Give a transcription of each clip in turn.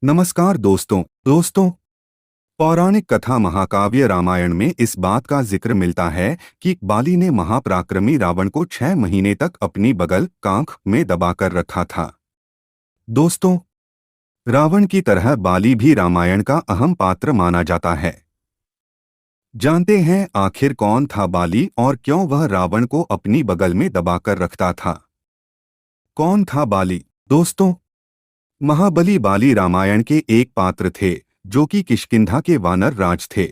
नमस्कार दोस्तों। पौराणिक कथा महाकाव्य रामायण में इस बात का जिक्र मिलता है कि बाली ने महापराक्रमी रावण को 6 महीने तक अपनी बगल कांख में दबाकर रखा था। दोस्तों, रावण की तरह बाली भी रामायण का अहम पात्र माना जाता है। जानते हैं आखिर कौन था बाली और क्यों वह रावण को अपनी बगल में दबाकर रखता था। कौन था बाली? दोस्तों, महाबली बाली रामायण के एक पात्र थे जो कि किष्किंधा के वानर राज थे।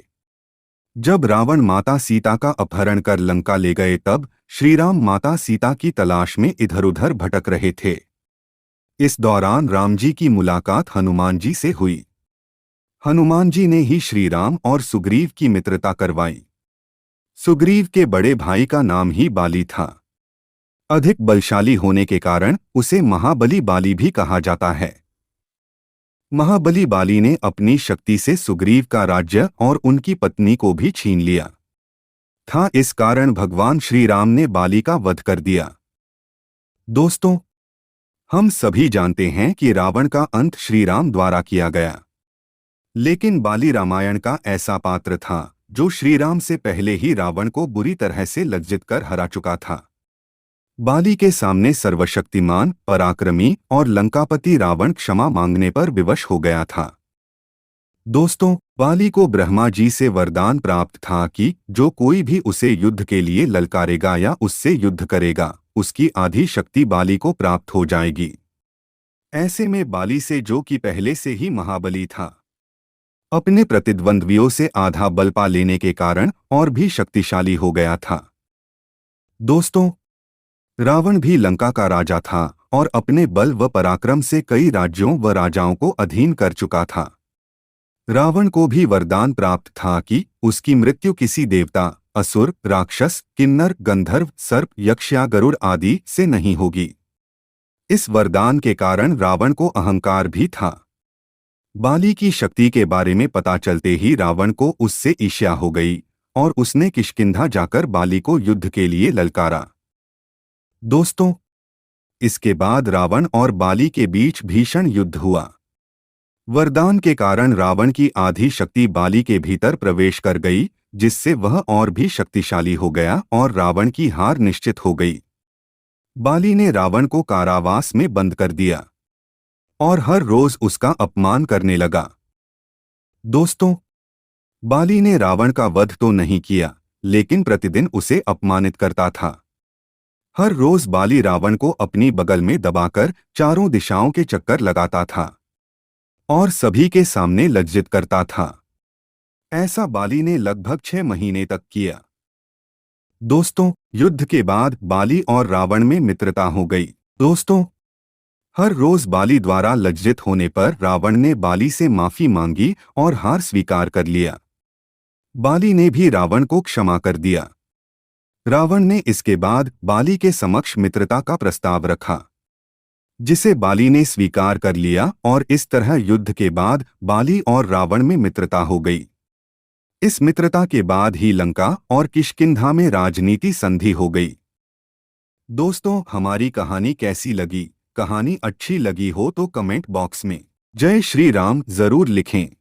जब रावण माता सीता का अपहरण कर लंका ले गए तब श्रीराम माता सीता की तलाश में इधर-उधर भटक रहे थे। इस दौरान राम जी की मुलाकात हनुमान जी से हुई। हनुमान जी ने ही श्रीराम और सुग्रीव की मित्रता करवाई। सुग्रीव के बड़े भाई का नाम ही बाली था। अधिक बलशाली होने के कारण उसे महाबली बाली भी कहा जाता है। महाबली बाली ने अपनी शक्ति से सुग्रीव का राज्य और उनकी पत्नी को भी छीन लिया था। इस कारण भगवान श्री राम ने बाली का वध कर दिया। दोस्तों, हम सभी जानते हैं कि रावण का अंत श्री राम द्वारा किया गया, लेकिन बाली रामायण का ऐसा पात्र था जो श्री राम से पहले ही रावण को बुरी तरह से लज्जित कर हरा चुका था। बाली के सामने सर्वशक्तिमान, पराक्रमी और लंकापति रावण क्षमा मांगने पर विवश हो गया था। दोस्तों, बाली को ब्रह्मा जी से वरदान प्राप्त था कि जो कोई भी उसे युद्ध के लिए ललकारेगा या उससे युद्ध करेगा, उसकी आधी शक्ति बाली को प्राप्त हो जाएगी। ऐसे में बाली से, जो कि पहले से ही महाबली था, अपने प्रतिद्वंद्वियों से आधा बल पा लेने के कारण और भी शक्तिशाली हो गया था। दोस्तों, रावण भी लंका का राजा था और अपने बल व पराक्रम से कई राज्यों व राजाओं को अधीन कर चुका था। रावण को भी वरदान प्राप्त था कि उसकी मृत्यु किसी देवता, असुर, राक्षस, किन्नर, गंधर्व, सर्प, यक्ष या गरुड़ आदि से नहीं होगी। इस वरदान के कारण रावण को अहंकार भी था। बाली की शक्ति के बारे में पता चलते ही रावण को उससे ईर्ष्या हो गई और उसने किष्किंधा जाकर बाली को युद्ध के लिए ललकारा। दोस्तों, इसके बाद रावण और बाली के बीच भीषण युद्ध हुआ। वरदान के कारण रावण की आधी शक्ति बाली के भीतर प्रवेश कर गई, जिससे वह और भी शक्तिशाली हो गया और रावण की हार निश्चित हो गई। बाली ने रावण को कारावास में बंद कर दिया और हर रोज उसका अपमान करने लगा। दोस्तों, बाली ने रावण का वध तो नहीं किया, लेकिन प्रतिदिन उसे अपमानित करता था। हर रोज बाली रावण को अपनी बगल में दबाकर चारों दिशाओं के चक्कर लगाता था और सभी के सामने लज्जित करता था। ऐसा बाली ने लगभग 6 महीने तक किया। दोस्तों, युद्ध के बाद बाली और रावण में मित्रता हो गई। दोस्तों, हर रोज बाली द्वारा लज्जित होने पर रावण ने बाली से माफी मांगी और हार स्वीकार कर लिया। बाली ने भी रावण को क्षमा कर दिया। रावण ने इसके बाद बाली के समक्ष मित्रता का प्रस्ताव रखा, जिसे बाली ने स्वीकार कर लिया और इस तरह युद्ध के बाद बाली और रावण में मित्रता हो गई। इस मित्रता के बाद ही लंका और किष्किंधा में राजनीति संधि हो गई। दोस्तों, हमारी कहानी कैसी लगी? कहानी अच्छी लगी हो तो कमेंट बॉक्स में जय श्री राम जरूर लिखें।